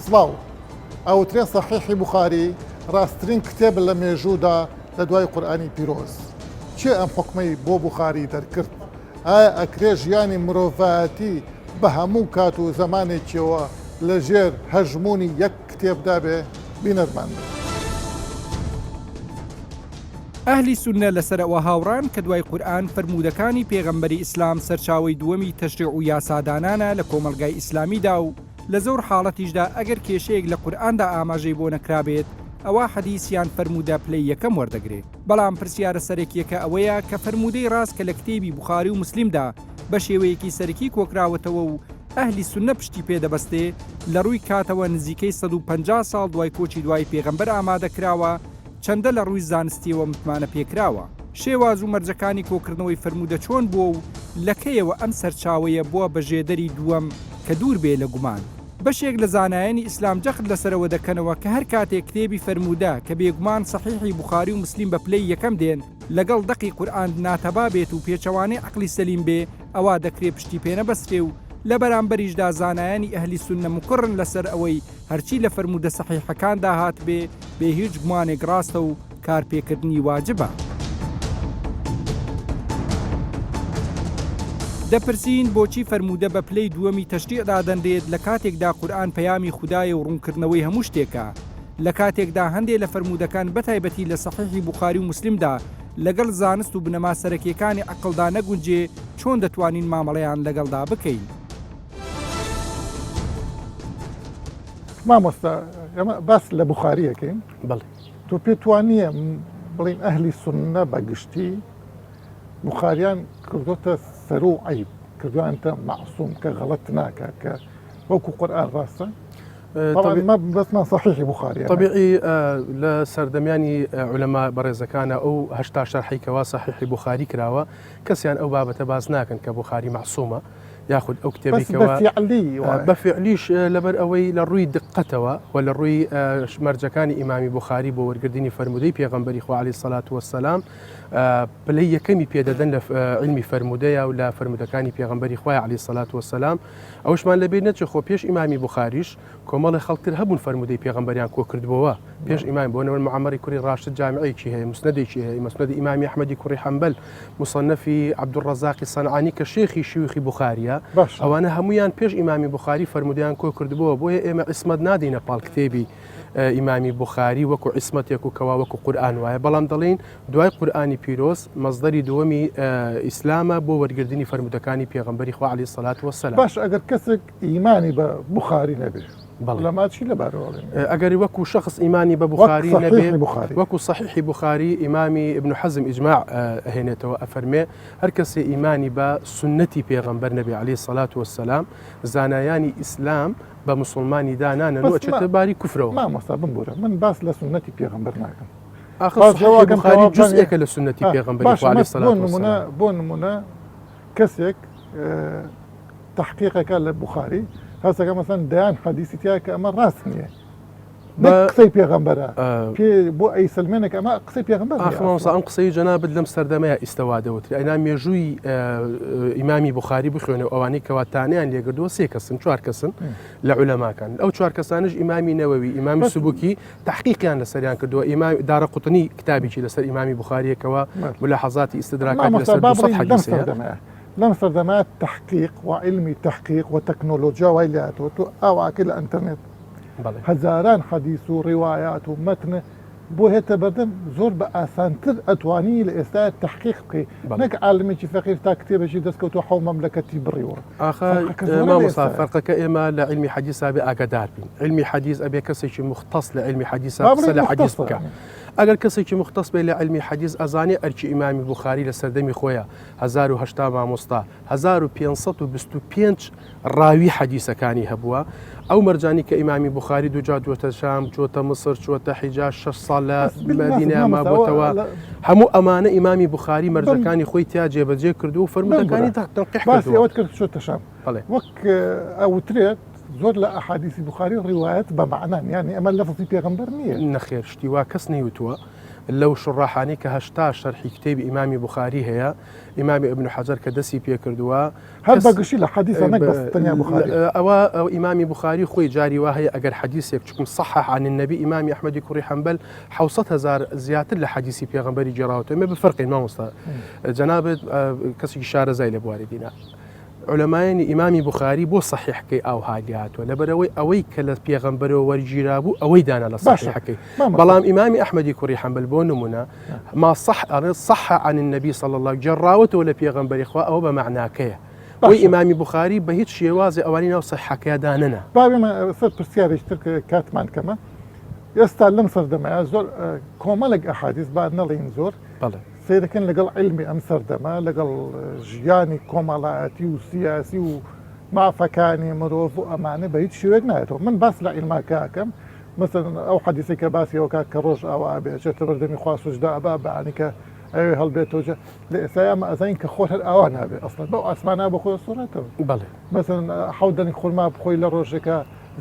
سڵاو ئەوترێن سەحیحی بوخاری ڕاستترین کتێب لە مێژوودا لە دوای قورئانی پیرۆز. چێ ئەم حکمەی بۆ بوخاری دەرکرد؟ ئایا ئەکرێ ژیانی مرۆڤایەتی بە هەموو کات و زەمانێکیەوە لە ژێر هەژمونی یەک کتێبدا بێ؟ بینەرمان. ئەهلی سوننە لەسەر ئەوە هاوڕان کە دوای قورئان فەرموودەکانی پێغەمبەری ئیسلام سەرچاوەی دووەمی تەشریع و یاسادانانە لە کۆمەلگای ئیسلامیدا و لە زۆر حاڵەتیشدا ئەگەر کێشەیەک لە قورئاندا ئاماژەی بۆ نەکرابێت ئەوە حەدیثیان فەرموودە پلەی یەکەم وەردەگرێت. بەڵام پرسیارە سەرەکیەکە ئەوەیە کە فەرموودەی ڕاست کە لە کتێبی بوخاری و موسلیمدا بە شێوەیەکی سەرەکی کۆکراوەتەوە و ئەهلی سوننە پشتی پێدەبەستێ لە ڕووی کاتەوە نزیکەی 150 ساڵ دوای کۆچی دوای پێغەمبەر ئامادەکراوە چەندە لە ڕووی زانستیەوە متمانە پێکراوە. شێواز و مەرجەکانی کۆکردنەوەی فەرموودە چۆن بووە و لەکەیەوە ئەم سەرچاوەیە بووە بەژێدەری دووەم کە دوور بێ لە گومان. بەشێک لە زانایانی ئیسلام جەخت لەسەرەوە دەکەنەوە کە هەر کاتێک کتێبی فەرموودە کە بێگومان سەحیحی بوخاری و موسلیم بە پلەی یەکەم دێن لەگەڵ دەقی قورئان ناتەبا بێت و پێچەوانەی عەقلی سەلیم بێ ئەوا دەکرێت پشتی پێ نەبەسترێ و لە بەرامبەریشدا زانایانی ئەهلی سوننە مقڕن لەسەر ئەوەی هەرچی لە فەرموودە سەحیحەکاندا هات بێ بێ هیچ گومانێک ڕاستە و کارپێکردنی واجبە. دەپرسین بۆچی فەرموودە بە پلەی دووەمی تەشریعدا دەنرێت لە کاتێکدا قورئان پەیامی خودایە و ڕوونکردنەوەی هەموو شتێکە، لە کاتێکدا هەندێک لە فەرموودەکان بەتایبەتی لە سەحیحی بوخاری و موسلیمدا لەگەڵ زانست و بنەما سەرەکیەکانی عەقڵدا نەگونجێ چۆن دەتوانین مامەڵەیان لەگەڵدا بکەین؟ مامۆستا ئێمە باس لە بوخاریەکەین. بەڵێ تۆ پێتوانیە بڵین ئەهلی سوننە بەگشتی بوخاریان کردوتە سەر و عەیب، کردوانتە معسووم کە غەڵەت ناکات کە وەکو قورئان ڕاستە؟ بەسمان صحیحی بوخاری طبیعی لە سەردەمیانی عولەما بەڕێزەکانە ئەو هەشتا شەرحێکەوە صحیحی بوخاری کراوە کەسیان ئەو بابەتە باز ناکەن کە بوخاری معسوومە یاخود ئەو کتێبێکەوە بەفعلیش لەبەر ئەوەی لە ڕووی دقەتەوە و لە ڕووی مەرجەکانی ئیمامی بوخاری بۆ وەرگردنی فەرموودەی پێغەمبەری خوا عەلەیهی سەڵات وەسەلام پلەی یەکەمی پێدەدەن لە علمی فەرموودەیە و لە فەرموودەکانی پێغەمبەری خوای عەلەیهی سەڵات وەسەلام. ئەوشمان لەبیر نەچێ خۆ پێش ئیمامی بوخاریش کۆمەڵی خەڵکتر هەبوون فەرموودەی پێغەمبەریان کۆ کردبووە پێش ئیمام بۆنەوە معەمەری کوڕی ڕاشد جامعەیەکی هەیە، مسنەدێکی هەیە، مسنەدی ئیمامی ئەحمەدی کوڕی حەنبەل، مصنەفی عەبدوڕەزاقی سەنعانی کە شێخی شیوخی بوخاریە، ئەوانە هەمویان پێش ئیمامی بوخاری فەرموودەیان کۆ کردبووە. بۆیە ئێمە عیسمەت نادەینە پاڵ کتێبی ئیمامی بوخاری وەکو عیسمەتێک و کەوا وەکو قورئان وایە، بەڵام دەڵێن دوای قورئانی پیرۆز مەزدەری دووەمی ئیسلامە بۆ وەرگردنی فەرموودەکانی پێغەمبەری خوا عەلەیهی سەڵات وەسەلام. باش ئەگەر کەسێک ئیمانی بە بوخاری نەبێت لەماچی لەبارەوەڵێن ئەگەری وەکو شخص ئیمانی بە بوخاری نەبێ وەکو صحیحی بوخاری ئیمامی ابن حەزم ئیجماع ئەهێنێتەوە ئەفەرمێ هەر کەسێ ئیمانی بە سنەتی پێغەمبەر نەبێ عەلەیهی سەڵات وەسەلام زانایانی ئیسلام بە مسلمانی دانانە نوچێتە باری کوفرەوە. مامۆستا بمبورە من باس لە سنەتی پێغەمبەر ناکەم. صحیحی بوخاری جزئێکە لە سنەتی پێغەمبەری خوا عەلەیهی سەڵات وەسەلام. بۆ نمونە کەسێک تحقیقەکە لە بوخاری هەستەکە مەسەن دەیان حەدیثی تیا کە ئەمە ڕاست نییە قسەی پێغەمبەرە پێ بۆ ئەی سلمێنێک ئەمە قسەی پێغەمبەر ئەم قسەی جەنابەت لەم سەردەمەیە ئیستەوادەوتری ئەینا مێژووی ئیمامی بوخاری بخوێنەوە ئەوانەی کەواتانیان لێگردووە سێ کەسن چوار کەسن لە عولەماکان ئەو چوار کەسانش ئیمامی نەوەوی ئیمامی سوبوکی تحقیقیان لەسەریان کردووە ئیمامی دارەقوتنی کتابێکی لەسەر ئیمامی بوخاریەکەوە ملاحەزاتی ئیستدراکات لەسەر 200 حەدیثەیە. لەم سەردەمات تحقیق و علمی تحقیق و تەکنۆلۆجیا وای لاتەوە تۆ ئاواکە لە ئینتەرنێت هەزاران حەدیث و ڕیوایات و مەتنە بۆ هێتە بەردەم زۆر بە ئاسانتر ئەتوانی لە ئێستا تحقیق بکەی نەک عالمێکی فەقیر تا کتێبێکی دەستکەوتوە حەو مەملەکەتی بڕیوە. مامۆستا فەرقەکە ئێمە لە علمی حەدیث ئەبێ ئاگادار بین. علمی حەدیث ئەبێ کەسێکی مختص لە علمی حەدیث قسە لە حەدیث بکە. ئەگەر کەسێکی مختص بێ لە علمی حەدیث ئەزانێ ئەرکی ئیمامی بوخاری لە سەردەمی خۆیە 1970 مامۆستا 1525 ڕاوی حەدیثەکانی هەبووە. ئەو مەرجانی کە ئیمامی بوخاری دووجا چووەتە شام، چووەتە مسر، چووەتە حیجاز، 6 ساڵ لە مەدینە مابووەتەوە. هەموو ئەمانە ئیمامی بوخاری مەرجەکانی خۆی تیا جێبەجێ کردو و فەرموودەکانی تەنقیح کردووە. کرد چۆتە شام وەک ئەوترێت زۆر لە ئەحادیثی بوخاری ڕیوایەت بە معنان یعنی ئەمە لەفظی پێغەمبەر نییە. نەخێر شتی وا کەس نەیوتووە لەو شڕاحانی کە هەشتا شەرحی کتێبی ئیمامی بوخاری هەیە ئیمامی ابن حەجەر کە دەستی پێ کردووە هەر بەگشتی لە حەدیثە نەک بەس تەنیا بوخاری ئەوە ئیمامی بوخاری خۆی جاری وا هەیە ئەگەر حەدیثێک چکم صحح عن النبي ئیمامی ئەحمەدی کوڕی حەنبەل 700,000 زیاتر لە حەدیثی پێغەمبەری جێراوەتەوە مێ بفەرقی مامۆستا جەنابەت کەسێکی شارەزای لە بواری دینە علەمایانی ئیمامی بوخاری بۆ صحیحەکەی ئاو هالیاتوە لەبەرەوەی ئەوەی کە لە پێغەمبەرەوە وەرگیرا بوو ئەوەی دانا لە صحیحەکەی بەڵام ئیمامی ئەحمەدی کوڕی حەنبەل بۆ نمونە ما صح عن النبي صلى الله عليه وسلم جێراوەتەوە لە پێغەمبەری خوا ئەوە بە معناکەیە وی ئیمامی بوخاری بە هیچ شێوازی ئەوانی ناو صحیحەکەیە دانەنا بابێمە سەر پرسیارێکتر کاتمان کەمە ئێستا لەم سەردەمەیە زۆر کۆمەڵێک ئەحادیث با نەڵێن زۆر سیرەکەن لەگەڵ علمی ئەم سەردەمە لەگەڵ ژیانی کۆمەڵایەتی و سیاسی و مافەکانی مرۆڤ و ئەمانە بە هیچ شوێک نایێتەوە من باس لە عیلماکەکەم مثلا ئەو حەدیثی کە باسیەوە کە ڕۆژ ئاوا بێچێتە بەردەمی خوا سوجدا ئەبا بەعانیکە ئەوێ هەڵبێتەوە لە ئێستا ئەمە ئەزین کە خۆر هەر ئاوا نابێت ئەسڵ بەو ئاسمانە بە خۆی سوورەتەوە بەڵێ مثلا حەودەنی خورما بخۆی لە ڕۆژێکە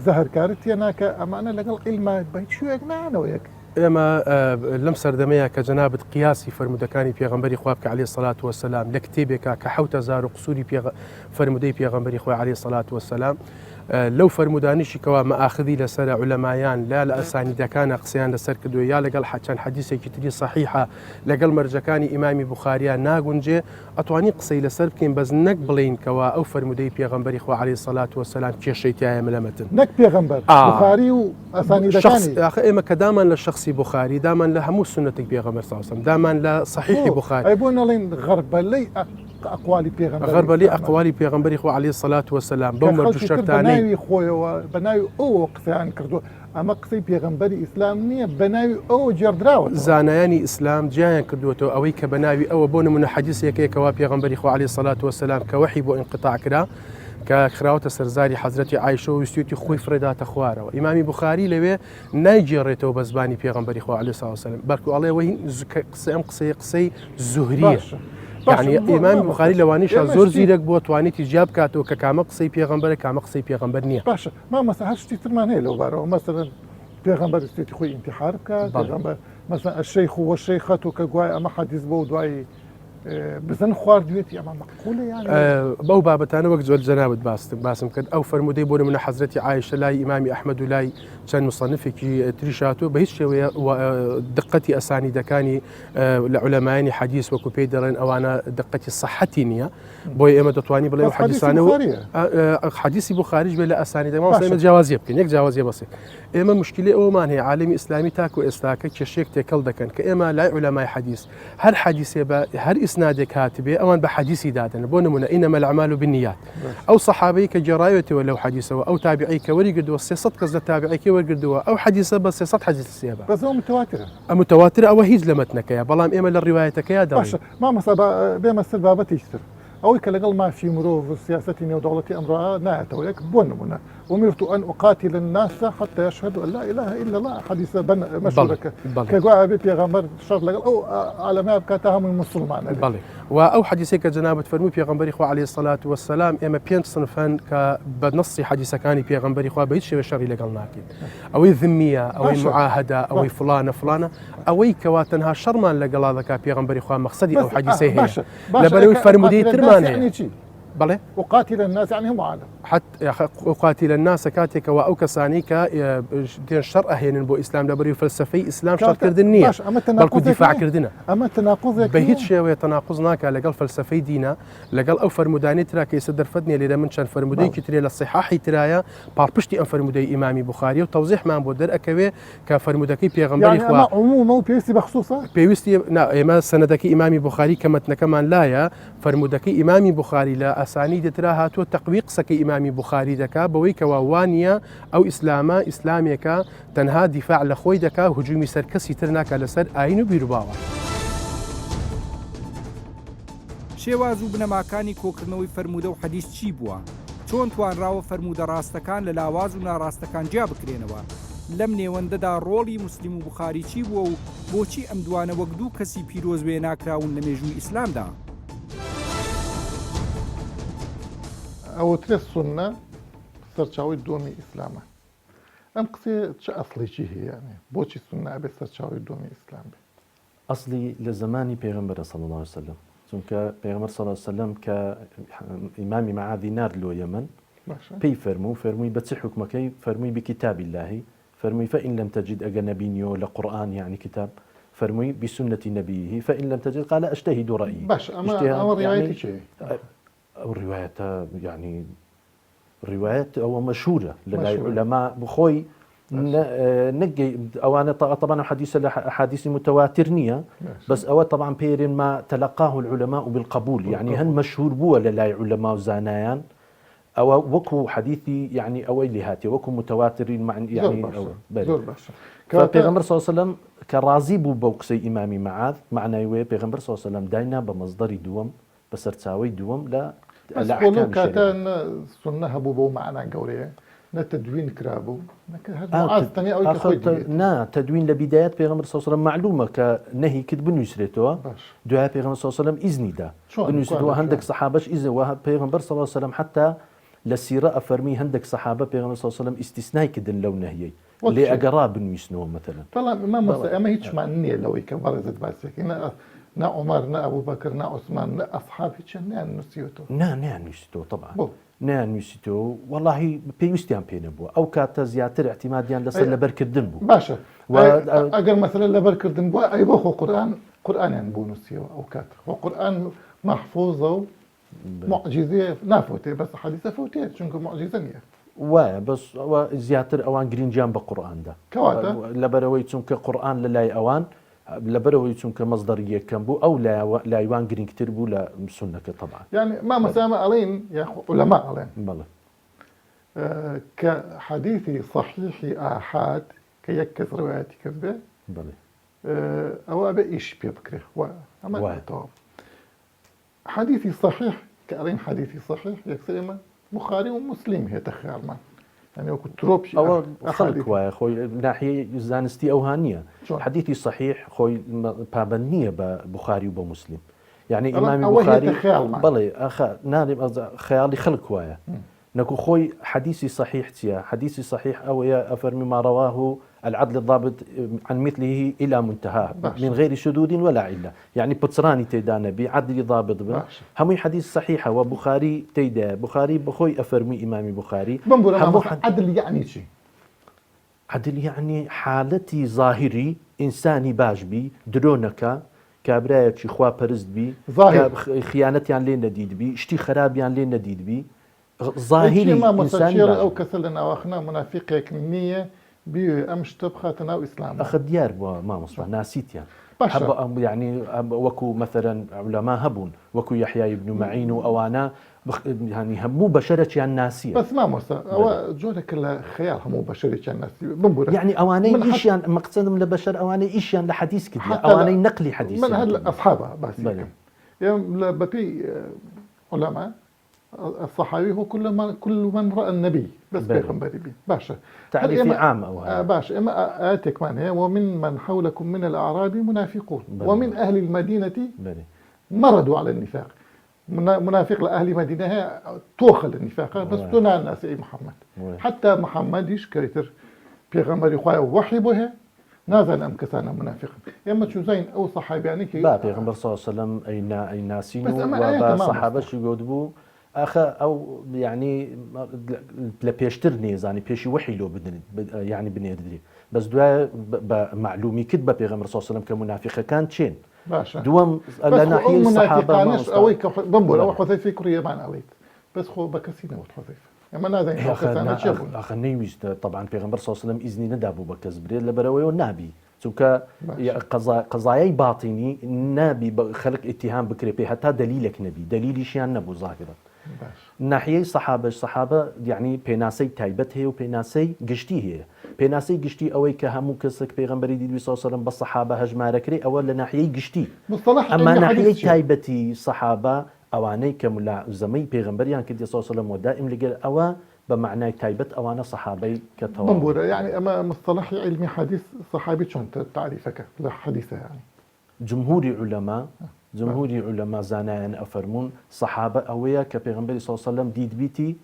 زەهرکارت تێناکە ئەمانە لەگەڵ عیلما بە هیچ شوێک نانەوە یەک ئێمە لەم سەردەمەیە کە جەنابەت قیاسی فرمودەکانی پێغەمبەری خوا بکە عەلەیهی سەڵات وەسەلام لە کتێبێکە کە 7,000 قسووری فرمودەی پێغەمبەری خوا عەلەیهی سەڵات وەسەلام لەو فرمودانیشی کەوا مەئاخذی لەسەر علەمایان لا لە ئەسانیدەکانە قسەیان لەسەر کردووە یا لەگەڵ چەند حەدیثێکی تری صحیحە لەگەڵ مەرجەکانی ئیمامی بوخاریە ناگونجێ ئەتوانی قسەی لەسەر بکەین بەس نەک بڵین کەوا ئەو فرمودەی پێغەمبەری خوا عەلەیهی سەڵات وەسەلام کێشەی تایە ملەمەتن نەک پێغەمبەر بوخاری و ئەسانیدەکانی ئاخە ئێمە کە دامان لە شخصی بوخاری دامان لە هەموو سنەتێک پێغەمبەر صلی الله علیه و سلم دامان لە صحیحی بوخاری بۆ نەڵێن غەربەلەی ئەقوالی پێغەمبەر غەربەلەی ئەقوالی پێغەمبەری خوا عەلەیهی سەڵات وەسەلام بەو مەرج شەرتانەی خۆیەوە بە ناوی ئەوە قسەیان کردو ئەمە قسەی پێغەمبەری ئیسلام نییە بە ناوی ئەوە جێردراوە زانایانی ئیسلام جیایان کردوێتەوە ئەوەی کە بە ناوی ئەوە بۆ نمونە حەدیثێکەوە پێغەمبەری خوا عەلەیهی سەڵات وەسەلام کە وحی بۆ انقطاع کرا کە خراوەتە سەرزاری حەزرەتی عایشە و ویستوێتی خۆی فرێداتە خوارەوە ئیمامی بوخاری لەوێ نایگێڕێتەوە بە زبانی پێغەمبەری خوا عەلەیهی سەڵات وەسەلام بەڵکو ئەڵێ ئەوەی ئەم قسەی زوهریە يعني ئیمامی بوخاری لەوانەیە زۆر زیرەک بووە توانێتی جیاب بکاتەوە کە کامە قسەی پێغەمبەرە کامە قسەی پێغەمبەر نییە باشە مامەسا هەر شتی ترمان هەیە لەو بارەوە مەسەلەن پێغەمبەر ویستێتی خۆی ئینتیحار بکات پێغەمبەر مەسەلەن ئەشەیخ و وەشەیخەت و کە گوای ئەمە حەدیث بۆ و دوایی بزن خواردوێتی ئەمە مەقبولە یان بەو بابەتانە وەک زۆر جەنابەت باسم کرد ئەو فەرمودەی بۆ نمونە حەزرەتی عایشە لای ئیمامی ئەحمەد و لای چەند مصەنفێکی تریش هاتووە بە هیچ شێوەیە دقەتی ئەسانیدەکانی لە عولەمایانی حەدیث وەکو پێی دەڵێن ئەوانە دقەتی سەحەتی نییە بۆی ئێمە دەتوانی بڵێ حەدیثانەوە حەدیثی بوخاریش بێ لە ئەسانیدەکان ئێمە جیاوازیە بکەین یەک جیاوازیە بەسێت ئێمە مشکلی ئەومان هەیە عالمی ئیسلامی تاکو ئێستاکە کێشێک تێکەڵ دەکەن کە ئێمە لای عولەمای حەدیث هەر حەدیثێ بە هەر ئیسنادێک هاتبێ ئەوان بە حەدیثی دادن بۆ نمونە ئینەمە الأعمال بالنیات ئەو سەحابەی کە جێڕایەتەوە لەو حەدیثەوە ئەو تابعی کە وەریگردووە 300 کەس لە تابعیەکەی وەرگردووە ئەو حەدیثە بە 300 حەدیث سێبە بەس ئەو متواترە متواتر ئەوە هیچ لە مەتنەکەیە بەڵام ئێمە لە ڕیوایەتەکەیە دەڵێن مامەسا بێمە سەر بابەتیشتر ئەوەی کە لەگەڵ مافی مرۆڤ و سیاسەتی نێودەوڵەتی ئەمڕۆ نایەتەوە یەک بۆ نمونە ومرت أن أقاتل الناس حتى يشهدوا أن لا إله إلا الله حديث مشهورك كجوا أبي بيغمبر شرط لقال أو على ما بكاتها من مسلمان بلى وأو حديثك جنابة فرمي بيغمبر إخوة عليه الصلاة والسلام إما بين صنفان كبنص حديث كان بيغمبر إخوة بيتش بشر لقال ناكل أو ذمية أو معاهدة أو فلانة أو كواتنها شرمان لقال هذا بيغمبر إخوة مقصدي أو حديثه هي لبلوي فرمودي ترمان هي بلى وقاتل الناس يعني هم عالم حتى قاتل الناس كاتك وأو كسانيك دين شر أهين بو إسلام لبري فلسفي إسلام شر كردنية بلكو دفاع كردنا أما تناقض بهيت شيء ويتناقضناك لقال فلسفي دينا لقال أو فرموداني ترى كيصدر فدني لذا من شان فرمودي كتري للصحاح ترايا باربشتي أم فرمودي إمامي بخاري وتوضيح ما بودر أكوي كفرمودكي بيغمبري يعني أما عموما وبيوستي بخصوصا بيوستي نا إما سندكي إمامي بخاري كما كمان لايا فرمودكي إمامي بخاري لا أسانيد تراها تو تقويق سكي إمامي بخاري دكا بويك ووانيا أو إسلاميكا تنها دفاع لخوي دكا هجومي سركسي ترناك لسر آينو بيرباوة شێواز و بنەماکانی کۆکردنەوەی فەرمودە و حەدیث چی بووە؟ چۆن توانراوە فەرمودە ڕاستەکان لە لاواز و ناڕاستەکان جیا بکرێنەوە؟ لەم نێوەندەدا ڕۆڵی موسلیم و بوخاری چی بووە و بۆچی ئەم دوانە وەک دوو کەسی پیرۆز وێ ناکراون لە مێژووی ئیسلامدا؟ ئەوترێ سونە سەرچاوی دومی ئیسلامە ئەم قسێ چه ئەسڵێکی هەیە بۆچی سونە ئەبێت سەرچاوی دومی ئیسلام بێت ئەسلی لە زمانی پێغەمبەرە صلی الله عليه وسلم چونکە پێغەمبەر صلی الله عليه وسلم کە ئیمامی معادی نارد لۆ یەمەن پێی فەرمووی بە چ حکمەکەی فەرمووی بکتابی اللهی فەرمووی فإن لم تجد ئەگەر نەبینیەوە لە قورئان يعني كتاب فەرمووی بسنة نبيه فإن لم تجد قال أجتهد رأيي باش أما روايتي شيء أو الرواية يعني رواية أو مشهورة للعلماء بخوي نجي أو أنا طبعا حديث متواتر نية بس أو طبعا بيرن ما تلقاه العلماء بالقبول يعني هن مشهور بوا للاي علماء زانيان أو وكو حديثي يعني أو اللي هاتي وكو متواترين مع يعني فبيغمبر صلى الله عليه وسلم كرازي بو بوكسي إمامي معاذ معنى يوي بيغمبر صلى الله عليه وسلم داينا بمصدر دوم بسرتساوي دوم لا الأحكام كاتان سنة بو معنى قوريه تدوين كرابو معاذ ثاني أو نا تدوين لبدايات بيغمبر صلى الله عليه وسلم معلومة كنهي كتب نسرتوا دعاء بيغمبر صلى الله عليه وسلم إذني دا نسرتوا هندك صحابش إذن وهب بيغمبر صلى الله عليه وسلم حتى للسيرة أفرمي هندك صحابة بيغمبر صلى الله عليه وسلم استثناء كدن لو نهيي اللي أقراب نسنوه مثلا طبعا ما هيش معنية لو كبرزت باسك نا عمر نا أبو بكر نا عثمان نا أصحاب هيك نا نسيتو نا نسيتو طبعا نا نسيتو والله بيوستيان بينبو أو كاتا زياتر اعتماديان لسل لبركردن بو باشا أجر مثلا لبركردن بو أي بخو قرآن يعني بو نسيو أو كاتا وقرآن محفوظة معجزة نافوتي بس حديثة فوتي شنكو معجزة نية بس زياتر أوان جرينجان بقرآن ده كواتا لبروي چونك قرآن للاي أوان لبروي چونك مصدرية كان بو أو لا يوان جرين كتير بو لا سنة طبعا يعني ما مسامة علين يا علماء علين بلى كحديث صحيح آحاد كيكس رواياتي كذبة بلى أو أبي إيش بيذكره وأما حديثي صحيح كأرين حديثي صحيح يكسر إما بخاري ومسلم هي تخيل ما يعني وكنت تروبش أو خلق واي خوي ناحية زانستي أوهانية حديثي صحيح خوي بابنية ببخاري وبمسلم يعني إمام البخاري بلى أخا ناري خيالي خلق واي نكو خوي حديثي صحيح تيا حديثي صحيح أو يا أفرمي ما رواه العدل الضابط عن مثله إلى منتهى من غير شذوذ ولا علة يعني بتصراني تيدانا بعدل ضابط همي حديث صحيحة وبخاري تيدا بخاري بخوي أفرمي إمامي بخاري عدل يعني شيء عدل يعني حالتي ظاهري إنساني باجبي درونك كابرايك خوا برزد بي خيانتي عن لين نديد بي اشتي خرابي عن لين نديد بي ظاهري إنساني أو كسلنا وأخنا منافقك النية بأمش تبخاتنا وإسلام أخذ ديار ما مصبح ناسيت يعني وكو مثلا علماء هبون وكو يحيى بن معين وأوانا يعني همو بشرة يعني ناسية بس ما مصبح أو جولك الخيال همو بشرة يعني ناسية يعني أواني إيش يعني مقصدهم لبشر أواني إيش يعني لحديث كده أواني نقلي حديث من هذا أصحابها بس يعني بتي علماء الصحابي هو كل من رأى النبي بس بيغمبري بي باشا تعريفي عام أو هذا باشا إما آتك معناه ومن من حولكم من الأعراب منافقون ومن أهل المدينة مرضوا على النفاق منافق لأهل المدينة توخل النفاق بس تنع الناس أي محمد حتى محمد يشكريتر بيغمبري خوايا وحي بها نازل أم كسانا منافقا إما شو زين أو صحابي يعني كي بيغمبر صلى الله عليه وسلم أي ناسين وصحابة يقودبو أخا أو يعني لبيشتر نيزاني بيشي وحي لو بدن يعني بنيدري بس دوا بمعلومي كتبه بيغمبر صلى الله عليه وسلم كمنافقة كان تشين دوام لناحية الصحابة ما أوي بنبول أو حذيفة كوريا معنا أويت بس خو بكسينا وحذيفة أما نازل أخا نيويز طبعا بيغمبر صلى الله عليه وسلم إذني ندابو بكزبري لبروي والنبي سوكا قضايا باطني نبي خلق اتهام بكري حتى دليلك نبي دليلي شيان نبو ظاهرا ناحية صحابة يعني بيناسي تايبت هي وبيناسي قشتي هي بيناسي قشتي أوي كهمو كسك بيغمبري دي صلى الله عليه وسلم بالصحابة هجمارة كري أول لناحية قشتي أما ناحية تايبتي صحابة أواني كملا زمي بيغمبري يعني كدي صلى الله عليه وسلم ودائم لقل أوا بمعنى تايبت أوانا صحابي كتوابع يعني أما مصطلح علمي حديث صحابي شون تعريفك لحديثه يعني جمهوري علماء زانان أفرمون صحابة أويا كبيغمبري صلى الله عليه وسلم ديد بيتي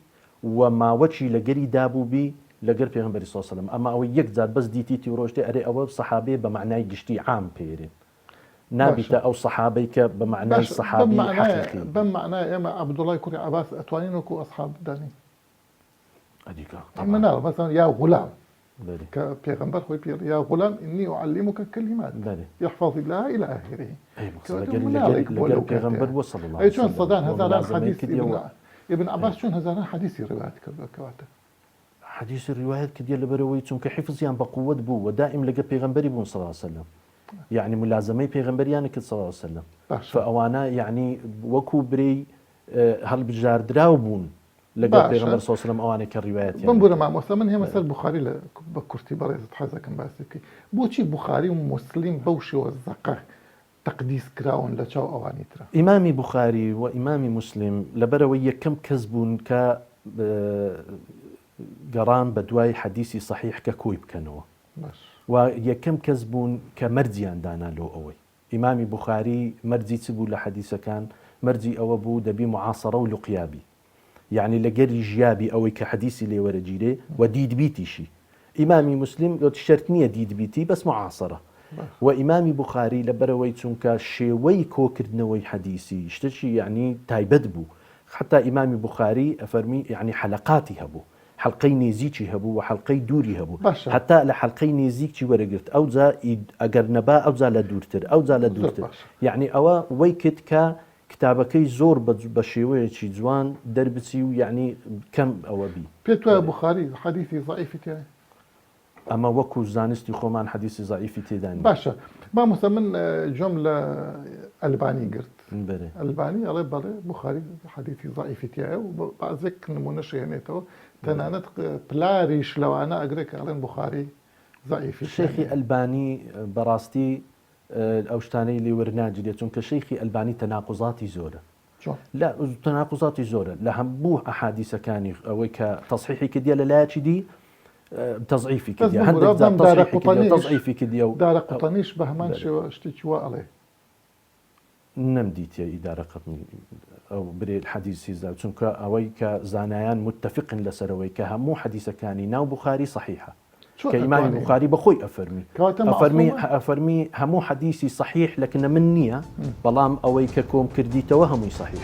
وما وجهي لقري دابو بي لقر بيغمبري صلى الله عليه وسلم أما أوي يكزاد بس ديتي تيروشتي أري أول صحابي بمعنى قشتي عام بيرين نابتە ئەو سەحابەی کە بە معنای سەحابی حەقیقی بمعنای ئێمە عەبدوڵای کوڕی عەباس ئەتوانین وەکو ئەسحاب بدانین ئەدیکە مناڵ مثلا یا غلام بەێ كبيغمبر خوي بير يا غلام إني أعلمك كلمات يحفظ الله إلى آخره. لقل بيغمبر وصل الله. أي شون صدان هذا حديث ابن عباس شون هذا حديث روايات كواته. حديث الروايات كديال لبروي چونك حفظيان بقوة بو ودائم لقى بيغمبري بون صلى الله عليه وسلم. يعني ملازمي بيغمبريان كد صلى الله عليه وسلم. فأوانا يعني وكو بري هل بجار دراو بون لقى بيغمبر صلى الله عليه وسلم أواني كالروايات يعني. بنبورا مع مثلا هي مثل بخاري بكرتي بريزة حزة كان باسكي بوشي بخاري ومسلم بوشي والزقة تقديس كراون لشاو أواني ترى. إمامي بخاري وإمامي مسلم لبروي كم كذبون ك قران بدواي حديثي صحيح ككويب كانوا. ويكم كذبون كمرزيان دانا لو أوي. إمامي بخاري مرزي تبو لحديثه كان مرزي أو أبو دبي معاصرة ولقيابي. يعني لقري جيابي أو كحديثي اللي ورجيلي وديد بيتي شي إمامي مسلم لو تشترتني ديد بيتي بس معاصرة وإمامي بخاري لبرويتون كشيوي كوكردنوي حديثي اشتشي يعني تايبدبو حتى إمامي بخاري أفرمي يعني حلقاتي هبو حلقي نيزيكي هبو وحلقي دوري هبو حتى لحلقي نيزيكي ورقرت أو زا أقرنبا أو زا لدورتر أو زا لدورتر يعني أوا ويكت كتابكي زور بشيوية جوان دربسي ويعني كم أوابي بيتوا بخاري حديثي ضعيف تاعي أما وكو زانستي خومان حديثي ضعيف تداني باشا ما مثلا جملة ألباني قرت بله ألباني على بله بخاري حديثي ضعيف تاعي وبعضك نمونش يعني تو تنانت بلاريش لو أنا أقرأك على بخاري ضعيف شيخي ألباني براستي أو شتاني اللي ورناجي چونکە شيخي ألباني تناقضاتي زورة لا تناقضاتي زورة لهم بوه أحاديث كاني أو كتصحيحي كديا لا دي تضعيفي كديا عندك تضعيفي كديا دار قطنيش بهمان شتيشوا عليه نمديت يا إدارة قطني أو بري الحديث سيزا چونکە أوي كزانيان متفق لسروي كهمو حديث كاني ناو بخاري صحيحة كإمام البخاري بخوي أفرمي همو حديثي صحيح لكن من نية بلام أوي ككوم كرديته وهمي صحيح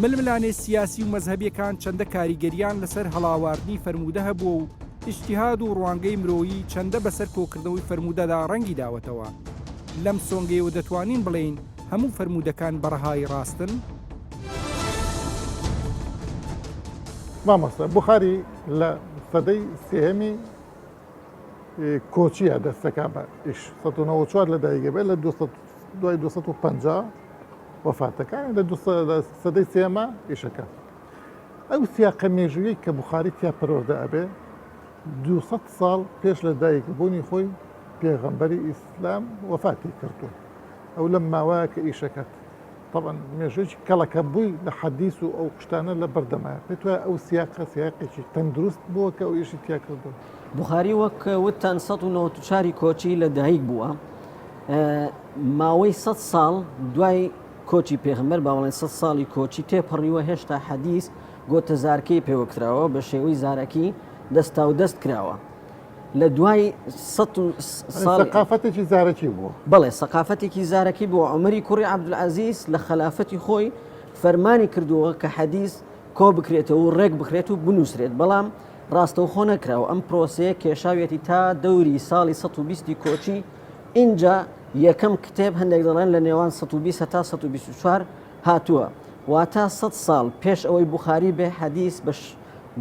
ململانێ سیاسی و مەزهەبیەکان چەندە کاریگەریان لەسەر هەڵاواردنی فەرموودە هەبووە و ئیجتیهاد و ڕوانگەی مرۆیی چەندە بەسەر کۆکردنەوەی فەرموودەدا ڕەنگی داوەتەوە لەم سۆنگەیەوە دەتوانین بڵێین هەموو فەرموودەکان بەڕەهای ڕاستن مامۆستا بخاری لە سەدەی سێهەمی کۆچیە دەستەکان بە ئیش 1994 لە دایگەبێ لە 250 وەفاتەکان لە سەدەی سێمە ئیشەکە ئەو سیاقە مێژوویی کە بخاری تیا پەروەردە ئەبێ 200 ساڵ پێش لە دایکبوونی خۆی پێغەمبەری ئیسلام وەفاتی کردو ئەو لەم ماوەیە کە ئیشەکەت طبعا مێژوویی کەڵەکە بووی لە حەدیث و ئەو شتانە لە بەردەمایە پێت وایە ئەو سیاقە سیاقێکی تەندروست بووە کە ئەو ئیشی تیا کردو بخاری وەک وتان 1994 کۆچی لە دایک بووە ماوەی 100 ساڵ دوای کۆچی پێغەمبەر باوەڵێن 100 ساڵی کۆچی تێپەڕیوە هێشتا حەدیث گۆتە زارکەی پێوەکراوە بە شێوەی زارەکی دەستا و دەست کراوە لە دوای سەقافەتێکی زارەکی بووە بەڵێ سەقافەتێکی زارەکی بووە عومەری کوڕی عەبدولعەزیز لە خەلافەتی خۆی فەرمانی کردووە کە حەدیث کۆ بکرێتەوە و ڕێک بکرێت و بنووسرێت بەڵام ڕاستەوخۆ نەکراوە ئەم پرۆسەیە کێشاوێتی تا دەوری ساڵی 120 کۆچی اینجا یەکەم کتێب هەندێک دەڵێن لە نێوان 120 تا 124 هاتووە واتە 100 ساڵ پێش ئەوەی بوخاری بێ حەدیث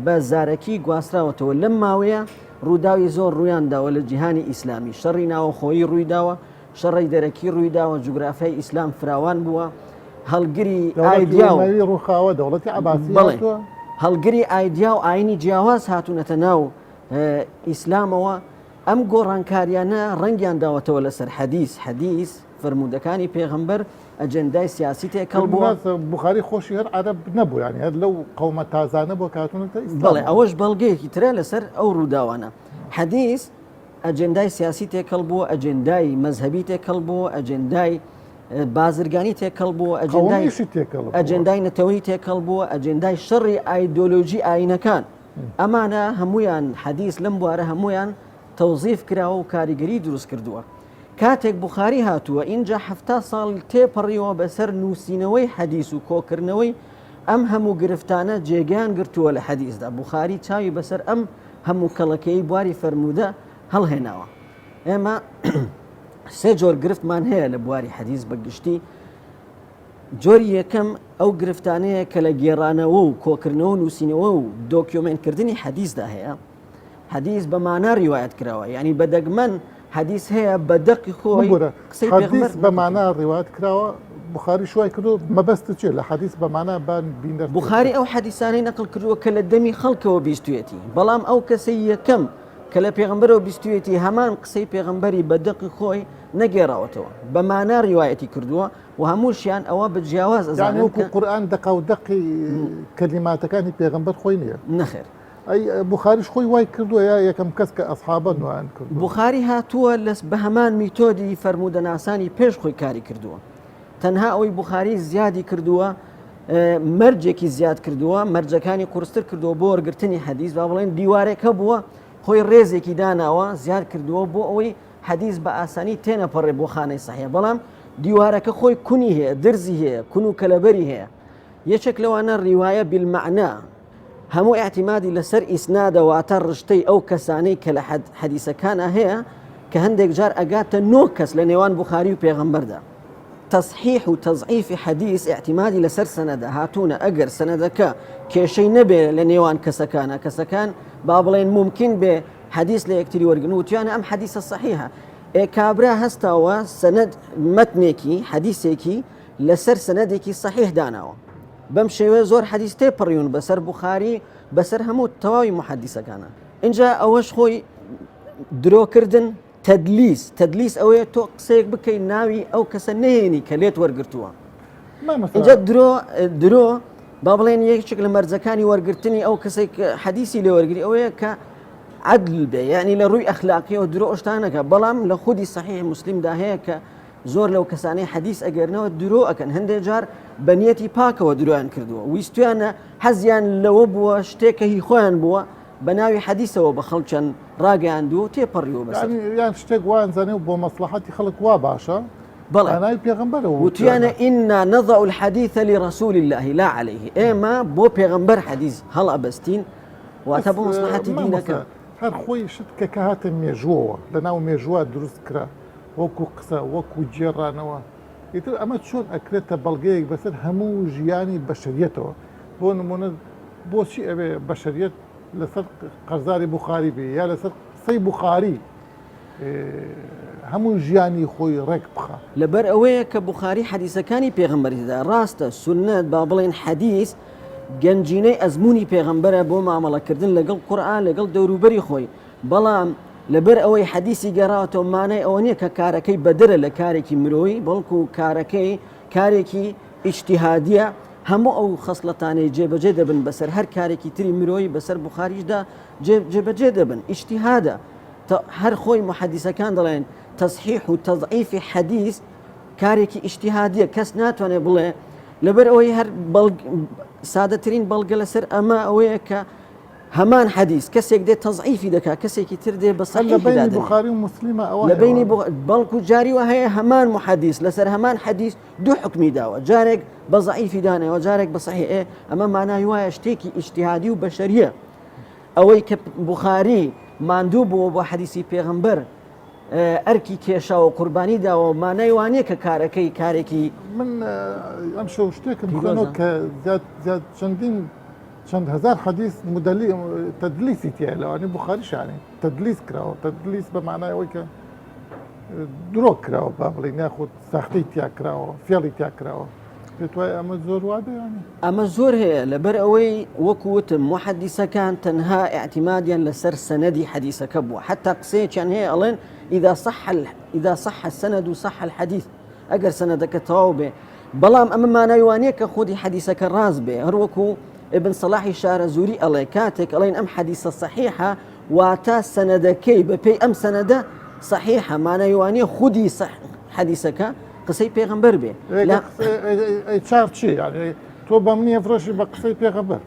بە زارەکی گواستراوەتەوە لەم ماوەیە ڕووداوی زۆر ڕوویانداوە لە جیهانی ئیسلامی شەڕی ناوەخۆیی ڕوویداوە شەڕی دەرەکی ڕوویداوە جوگرافیای ئیسلام فراوان بووە هەڵگری ئایدیا ڕووخاوە دەوڵەتی عەباسی هەڵگری ئایدیا و ئاینی جیاواز هاتوونەتە ناو ئیسلامەوە ئەم گۆڕانکاریانە ڕەنگیان داوەتەوە لەسەر حەدیث فەرموودەکانی پێغەمبەر ئەجەندای سیاسی تێکەڵ بووە بخاری خۆشی هەر عەرەب نەبوو یانی هەر لەو قەومە تازانە بۆ کاتونەتە بەڵێ ئەوەش بەڵگەیەکی ترە لەسەر ئەو ڕووداوانە حەدیث ئەجەندای سیاسی تێکەڵ بووە ئەجەندای مەزهەبی تێکەڵ بووە ئەجەندای بازرگانی تێکەڵ بووە ئەجەندای نەتەوەی تێکەڵ بووە ئەجەندای شەڕی ئایدۆلۆژی ئاینەکان ئەمانە هەمویان حەدیث لەم بوارە هەمویان تەوزیف کراوە و کاریگەری دروست کردووە. کاتێک بوخاری هاتووە اینجا 70 ساڵ تێپەڕیەوە بەسەر نووسینەوەی حەدیث و کۆکردنەوەی ئەم هەموو گرفتانە جێگیان گرتووە لە حەدیثدا. بوخاری چاوی بەسەر ئەم هەموو کەڵەکەی بواری فەرموودە هەڵهێناوە. ئێمە سێ جۆر گرفتمان هەیە لە بواری حەدیث بەگشتی. جۆری یەکەم ئەو گرفتانەیە کە لە گێڕانەوە و کۆکردنەوە و نووسینەوە و دۆکیۆمنتکردنی حەدیثدا هەیە. حەدیث بە مانە ڕیوایەت کراوە، یعنی بە دەگمەن حەدیث هەیە بە دەقی خۆی قسەی پێغەمبەر بە مانە ڕیوایەت کراوە. بوخاری شوای کردو مەبەستە چێ لە حەدیث بە مانە بینەر. بوخاری ئەو حەدیثانەی نەقل کردووە کە لە دەمی خەڵکەوە بیستوێتی، بەڵام ئەو کەسەی یەکەم کە لە پێغەمبەرەوە بیستوێتی هەمان قسەی پێغەمبەری بە دەقی خۆی نەگێڕاوەتەوە، بە مانە ڕیوایەتی کردووە و هەمووشیان ئەوە بە جیاواز ئەزانن کە قورئان دەقا و دەقی کەلیماتەکانی پێغەمبەر خۆی نییە. نەخێر. ئەی بوخاریش خۆی وای کردووە یا یەکەم کەس کە ئەسحابە نوایان کردو. بوخاری هاتووە بە هەمان میتۆدی فەرمودەناسانی پێش خۆی کاری کردووە. تەنها ئەوەی بوخاری زیادی کردووە، مەرجێکی زیاد کردووە، مەرجەکانی قورستر کردووە بۆ وەرگرتنی حەدیث، با بڵێن دیوارێکە بووە خۆی ڕێزێکی داناوە زیاد کردووە بۆ ئەوەی حەدیث بە ئاسانی تێنەپەڕێ بۆ خانەی سەحیح، بەڵام دیوارەکە خۆی کونی هەیە، درزی هەیە، کون و کەلەبەری هەیە. یەکێک لەوانە ڕیوایە بالمەعنا، هەموو اعتیمادی لەسەر ئیسنادەواتە ڕشتەی ئەو کەسانەی کە لە حەدیثەکانە هەیە کە هەندێک جار ئەگاتە 9 کەس لە نێوان بوخاری و پێغەمبەردا. تصحیح و تەضعیفی حەدیث اعتیمادی لەسەر سەنەدە هاتوونە ئەگەر سەنەدەکە کێشەی نەبێ لە نێوان کەسەکانە، کەسەکان با بڵێن ممکن بێ حەدیث لە یەکتری وەرگن و توانە ئەم حەدیثە صحیحە. کابرا هەستاوە سەنەد مەتنێکی حەدیثێکی لەسەر سەنەدێکی صحیح داناوە، بەم شێوە زۆر حەدیث تێپەڕیون بەسەر بوخاری بەسەر هەموو تەواوی محەدیثەکانە. اینجا ئەوەش خۆی درۆکردن تەدلیس ئەوەیە تۆ قسەیەک بکەی ناوی ئەو کەسە نهێنی کە لێت وەرگرتووە. اینجا درۆ با بڵێن یەکێک لە مەرجەکانی وەرگرتنی ئەو کەسێک حەدیثی لێ وەرگری ئەوەیە کە عدل بێ، یعنی لە ڕووی ئەخلاقیەوە درۆ ئەشتانەکە، بەڵام لە خودی صحیح مسلمدا هەیە کە زۆر لەو کەسانەی حەدیث ئەگەرنەوە درۆ ئەکەن، هەندێک جار بە نیەتی پاکەوە درۆیان کردووە، ویستویانە حەزیان لەوە بووە شتێکە هی خۆیان بووە بە ناوی حەدیثەوە بە خەڵکیان ڕاگەیاندووە تێپەڕیوە بەسەر یان شتێک وانزانێ بۆ مەسلحەتی خەڵک وا باشە. بەڵێ ناوی پێغەمبەرەوە وتیانە ئینا نەضع الحەدیث لرسول الله لا عليه، ئێمە بۆ پێغەمبەر حەدیث هەڵئەبەستین واتە بۆ مەسلحەتی دینەکە. هەر خۆی شت کە هاتە مێژووەوە لە ناو مێژووە دروست کرا، وەکو قسە وەکو جێڕانەوە، ئیتر ئەمە چۆن ئەکرێتە بەڵگەیەک بەسەر هەموو ژیانی بەشەریەتەوە. بۆ نمونە بۆچی ئەوێ بەشەریەت لەسەر قەرزاری بوخاری بێ یا لەسەر قسەی بوخاری هەموو ژیانی خۆی ڕێک بخە، لەبەر ئەوەیە کە بوخاری حەدیثەکانی پێغەمبەریدا ڕاستە سونەت با بڵێن حەدیث گەنجینەی ئەزمموی پێغەمبەرە بۆ مامەڵەکردن لەگەڵ قورئان لەگەڵ دەوروبەری خۆی، بەڵام لەبەر ئەوەی حەدیثی گەڕاوەتەوە مانای ئەوە نییە کە کارەکەی بەدرە لە کارێکی مرۆیی، بەڵکو کارەکەی کارێکی ئیجتیهادیە، هەموو ئەو خەسڵەتانەی جێبەجێ دەبن بەسەر هەر کارێکی تری مرۆیی بەسەر بوخاریشدا جێبەجێ دەبن، ئیجتیهادە. هەر خۆی محەدیثەکان دەڵێن تەصحیح و تەضعیفی حەدیث کارێکی ئیجتیهادیە، کەس ناتوانێت بڵێ لەبەر ئەوەی هەر سادەترین بەڵگە لەسەر ئەمە ئەوەیە کە هەمان حەدیث کەسێک دێت تەضعیفی دەکات، کەسێکی تر دێ بە صحیح بینی بوخاری و مسلمە ئەوە لە بینی بەڵکو جاریوە هەیە هەمان محەدیث لەسەر هەمان حەدیث دوو حکمی داوە، جارێک بە ضعیفی دانەوە جارێک بە صحیح. ئەمە مانای وایە شتێکی ئیجتیهادی و بەشەریە. ئەوەی کە بوخاری ماندوو بووە بۆ حەدیثی پێغەمبەر ئەرکی کێشاوە قوربانی داوە، مانای وانەیە کە کارەکەی کارێکی من ئەم شەو شتێکم بخۆنەوە کە زیاد چەند هزار حەدیث تەدلیسی تایە لەوانەیە بوخاریشانێ تەدلیس کراوە، تەدلیس بە معنای ئەوەی کە درۆ کراوە با بڵێن یاخود ساختەی تیا کراوە، فێڵی تیا کراوە. پێت وایە ئەمە زۆر وادە یانێ؟ ئەمە زۆر هەیە، لەبەر ئەوەی وەکو وتم محەدیثەکان تەنها اعتیمادیان لەسەر سەنەدی حەدیثەکە بووە، حتا قسەیەکیان هەیە ئەڵێن إذا صح السند صح الحديث، ئەگەر سەنەدەکە تەواو بێ، بەڵام ئەمە مانای وانەیە کە خودی حەدیثەکە ڕاست بێ. هەروەکو ابن صلاحی شارەزووری ئەڵێ کاتێک ئەڵێن ئەم حەدیثە صحیحە واتە سەنەدەکەی بەپێی ئەم سەنەدە صحیحە، مانای وانەیە خودی حەدیثەکە قسەی پێغەمبەر بێ. چاڕ چی تۆ بە منیە فرۆشی بە قسەی پێغەمبەر؟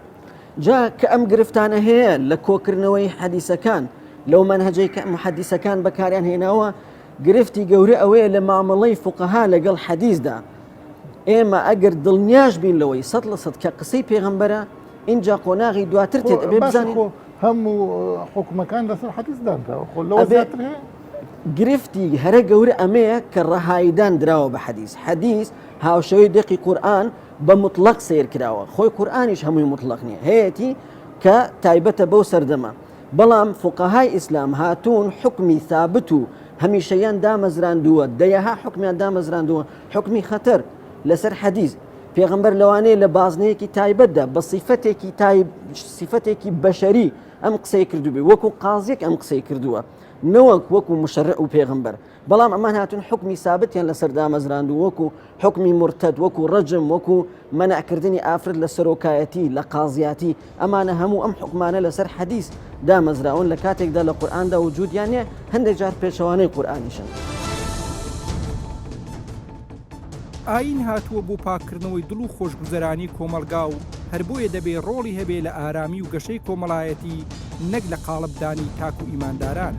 جا کە ئەم گرفتانە هەیە لە کۆکردنەوەی حەدیثەکان لەو منهجەی محەدیسەکان بەکاریان هێناوە گرفتی گەورە ئەوەیە لە مامەڵەی فوقەها لەگەڵ حەدیثدا ئێمە ئەگەر دڵنیاش بین لەوەی 100% کە قسەی پێغەمبەرە اینجا قۆناغی دواتر تێت ئەبێ بزانین هەموو حکومەکان لەسەر حەدیثدانراوە خۆ لەوە زیاتر هەیە گرفتی هەرە گەورە ئەمەیە کە ڕەهایدان دراوە بە حەدیث هاوشەوەی دقی قورئان بە مطلق سیر کراوە خۆی قورئانیش هەمووی مطلق نییە هەیەی کە تایبەتە بەو سەردەما بەڵام فوقەهای ئیسلام هاتوون حکمی ثابت و هەمیشەیان دامەزراندووە دەیەها حکمیان دامەزراندووە حکمی خەتەر لەسەر حەدیث پێغەمبەر لەوانەیە لە بازنەیەکی تایبەتدا بە سیفەتێکی بەشەری ئەم قسەی کردوبێ وەکو قازیەک ئەم قسەی کردووە نەوەک وەکو مشەرع و پێغەمبەر بەڵام ئەمان هاتون حکمی سابتیان لەسەر دامەزراندوو وەکو حکمی مرتد وەکو ڕەجم وەکو مەنعکردنی ئافرەت لە سەرۆکایەتی لە قازیاتی ئەمانە هەموو ئەم حکمانە لەسەر حەدیث دامەزراون لە کاتێکدا لە قورئاندا وجودیانێ هەندێک جار پێشەوانەی قورئانیشن ئاین هاتووە بۆ پاکردنەوەی دڵ و خۆشگوزەرانی کۆمەلگا و هەر بۆیە دەبێ ڕۆڵی هەبێ لە ئارامی و گەشەی کۆمەڵایەتی نەک لە قاڵبدانی تاک و ئیمانداران